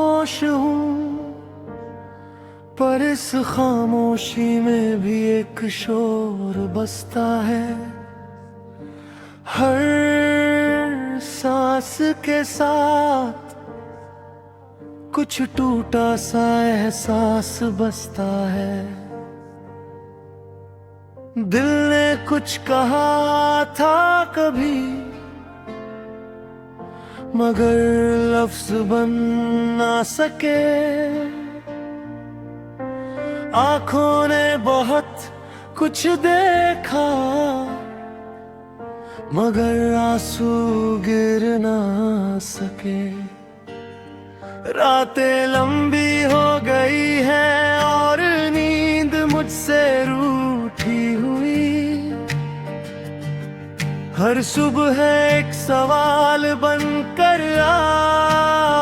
खामोश हूँ, पर इस खामोशी में भी एक शोर बसता है। हर सांस के साथ कुछ टूटा सा एहसास बसता है। दिल ने कुछ कहा था कभी, मगर लफ्ज बन ना सके। आंखों ने बहुत कुछ देखा, मगर आंसू गिर ना सके। रातें लंबी हो गई हैं और नींद मुझसे रूठी हुई। हर सुबह एक सवाल बनकर आती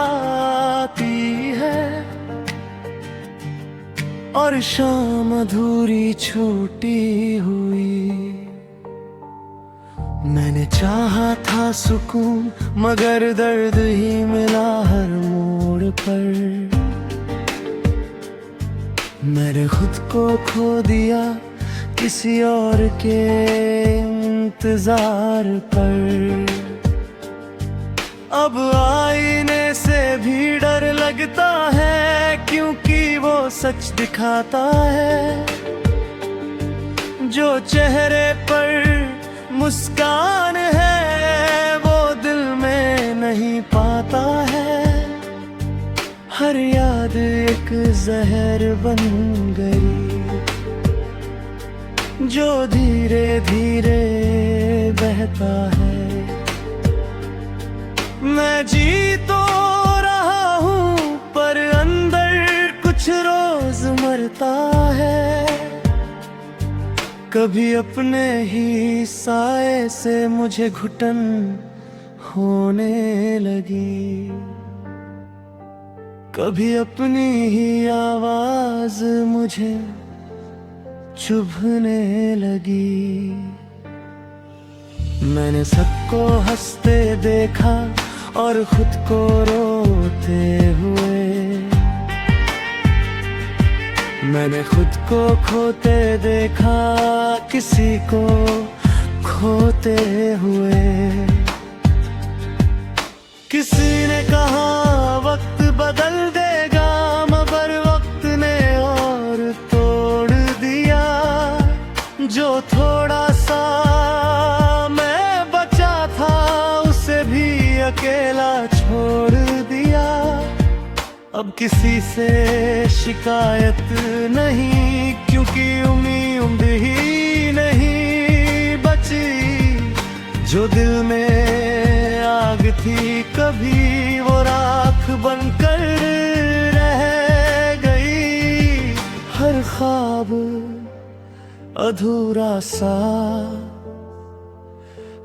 है, और शाम अधूरी छूटी हुई। मैंने चाहा था सुकून, मगर दर्द ही मिला हर मोड़ पर। मैंने खुद को खो दिया किसी और के इंतजार पर। अब आईने से भी डर लगता है, क्योंकि वो सच दिखाता है। जो चेहरे पर मुस्कान है, वो दिल में नहीं पाता है। हर याद एक जहर बन गई, जो धीरे धीरे बहता है। मैं जी तो रहा हूँ, पर अंदर कुछ रोज मरता है। कभी अपने ही साए से मुझे घुटन होने लगी, कभी अपनी ही आवाज मुझे चुभने लगी। मैंने सबको हंसते देखा और खुद को रोते हुए। मैंने खुद को खोते देखा, किसी को खोते हुए। किसी ने कहा वक्त बदल देगा, मगर वक्त ने और तोड़ दिया। जो थोड़ा सा मैं बचा था, उसे भी अकेला छोड़ दिया। अब किसी से शिकायत नहीं, क्योंकि उम्मीद ही नहीं बची। जो दिल में आग थी कभी, वो राख बनकर रह गई। हर ख्वाब अधूरा सा,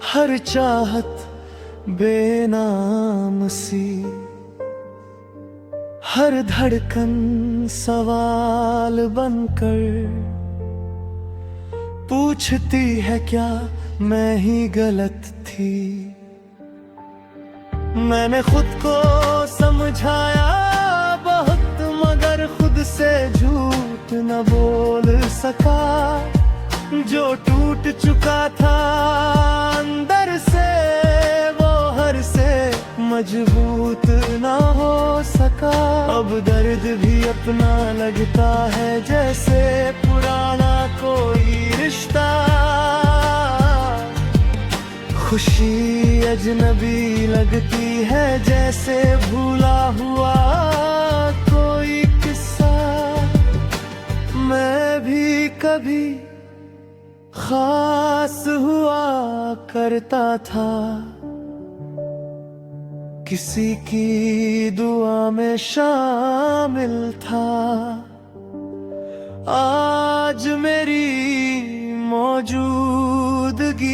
हर चाहत बेनाम सी। हर धड़कन सवाल बनकर पूछती है, क्या मैं ही गलत थी। मैंने खुद को समझाया बहुत, मगर खुद से झूठ न बोल सका। जो टूट चुका था अंदर से, वो हर से मजबूत ना हो सका। अब दर्द भी अपना लगता है, जैसे पुराना कोई रिश्ता। खुशी अजनबी लगती है, जैसे भूला हुआ कोई किस्सा। मैं भी कभी खास हुआ करता था, किसी की दुआ में शामिल था। आज मेरी मौजूदगी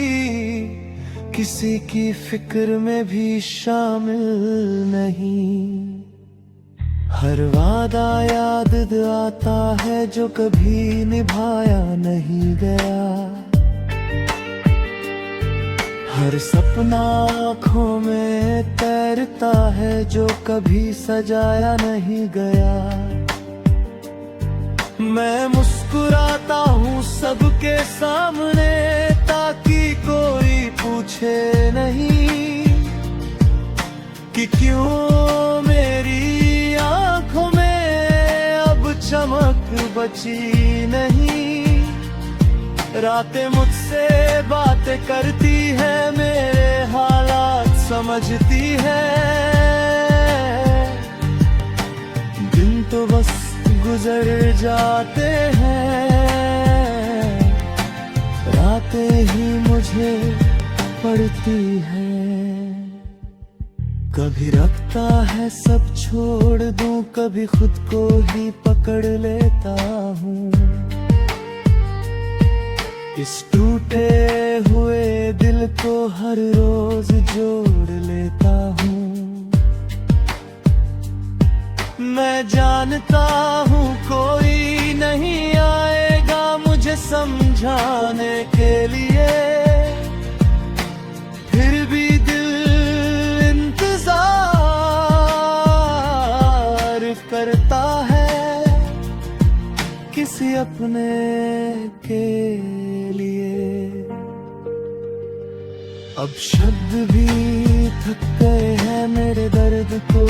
किसी की फिक्र में भी शामिल नहीं। हर वादा याद आता है, जो कभी निभाया नहीं गया। हर सपना आँखों में तैरता है जो कभी सजाया नहीं गया। मैं मुस्कुराता हूँ सबके सामने ताकि कोई पूछे नहीं कि क्यों मेरी आँखों में अब चमक बची नहीं। रातें मुझसे बातें करती है, मेरे हालात समझती है। दिन तो बस गुजर जाते हैं, रातें ही मुझे पड़ती हैं। कभी लगता है सब छोड़ दूं, कभी खुद को ही पकड़ लेता हूँ। इस टूटे हुए दिल को हर रोज जोड़ लेता हूँ। मैं जानता हूँ कोई नहीं आएगा मुझे समझाने के लिए, फिर भी दिल इंतजार करता है किसी अपने के लिए। अब शब्द भी थक गए हैं मेरे दर्द को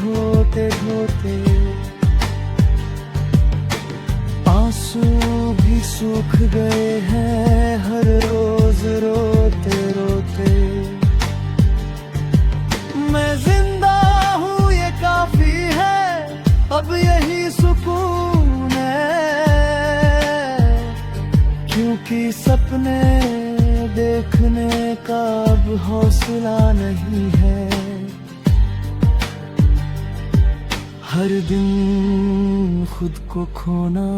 ढोते ढोते, आंसू भी सूख गए हैं हर रोज रोते रोते। मैं जिंदा हूँ ये काफी है, अब यही सुकून है, क्योंकि सपने देखने का अब हौसला नहीं है। हर दिन खुद को खोना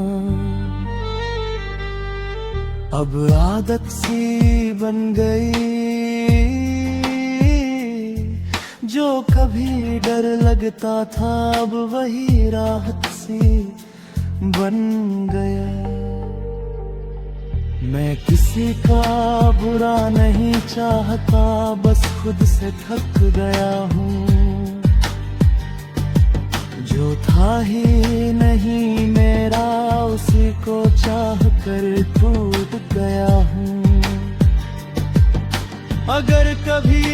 अब आदत सी बन गई। जो कभी डर लगता था अब वही राहत सी बन गया। मैं किसी का बुरा नहीं चाहता, बस खुद से थक गया हूँ। जो था ही नहीं मेरा उसी को चाह कर टूट गया हूँ। अगर कभी